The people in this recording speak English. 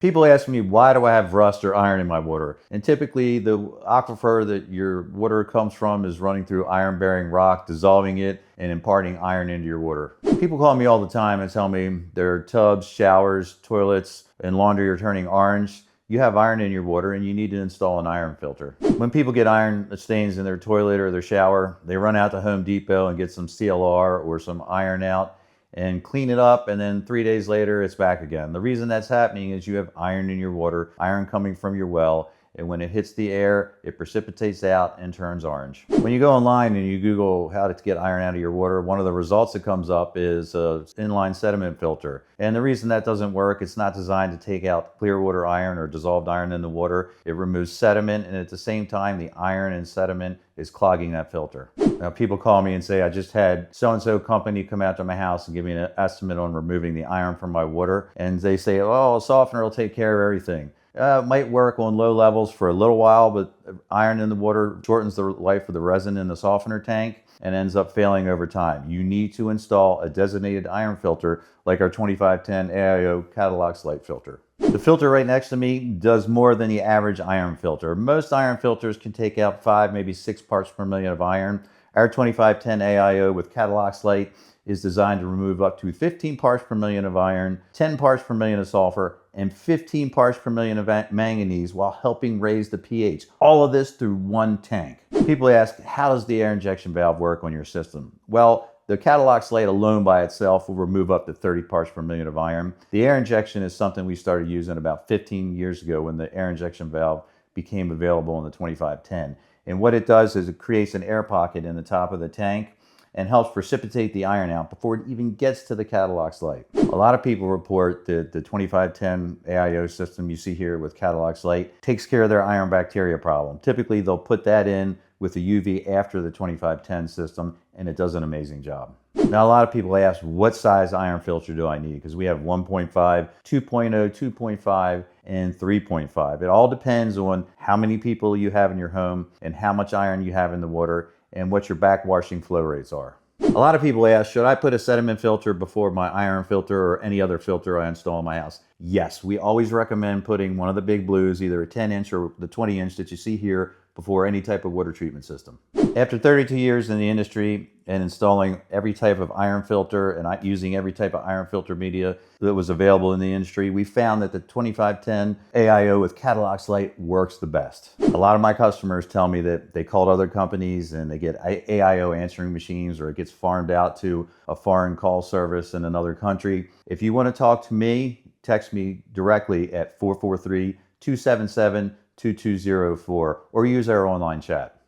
People ask me, why do I have rust or iron in my water? And typically the aquifer that your water comes from is running through iron-bearing rock, dissolving it and imparting iron into your water. People call me all the time and tell me their tubs, showers, toilets, and laundry are turning orange. You have iron in your water and you need to install an iron filter. When people get iron stains in their toilet or their shower, they run out to Home Depot and get some CLR or some Iron Out and clean it up, and then 3 days later it's back again. The reason that's happening is you have iron in your water, iron coming from your well, and when it hits the air, it precipitates out and turns orange. When you go online and you Google how to get iron out of your water, one of the results that comes up is an inline sediment filter. And the reason that doesn't work, it's not designed to take out clear water iron or dissolved iron in the water. It removes sediment, and at the same time, the iron and sediment is clogging that filter. Now, people call me and say, I just had so-and-so company come out to my house and give me an estimate on removing the iron from my water. And they say, oh, a softener will take care of everything. It might work on low levels for a little while, but iron in the water shortens the life of the resin in the softener tank and ends up failing over time. You need to install a designated iron filter like our 2510 AIO Katalox Light filter. The filter right next to me does more than the average iron filter. Most iron filters can take out 5, maybe 6 parts per million of iron. Our 2510 AIO with Katalox Light is designed to remove up to 15 parts per million of iron, 10 parts per million of sulfur, and 15 parts per million of manganese while helping raise the pH. All of this through one tank. People ask, how does the air injection valve work on your system? Well, the Katalox Light alone by itself will remove up to 30 parts per million of iron. The air injection is something we started using about 15 years ago when the air injection valve became available in the 2510. And what it does is it creates an air pocket in the top of the tank and helps precipitate the iron out before it even gets to the Katalox Light. A lot of people report that the 2510 AIO system you see here with Katalox Light takes care of their iron bacteria problem. Typically, they'll put that in with the UV after the 2510 system, and it does an amazing job. Now, a lot of people ask, what size iron filter do I need? Because we have 1.5, 2.0, 2.5, and 3.5. It all depends on how many people you have in your home and how much iron you have in the water and what your backwashing flow rates are. A lot of people ask, should I put a sediment filter before my iron filter or any other filter I install in my house? Yes, we always recommend putting one of the big blues, either a 10-inch or the 20-inch that you see here, before any type of water treatment system. After 32 years in the industry and installing every type of iron filter and using every type of iron filter media that was available in the industry, we found that the 2510 AIO with Katalox Light works the best. A lot of my customers tell me that they called other companies and they get AIO answering machines, or it gets farmed out to a foreign call service in another country. If you want to talk to me, text me directly at 443-277-2204 or use our online chat.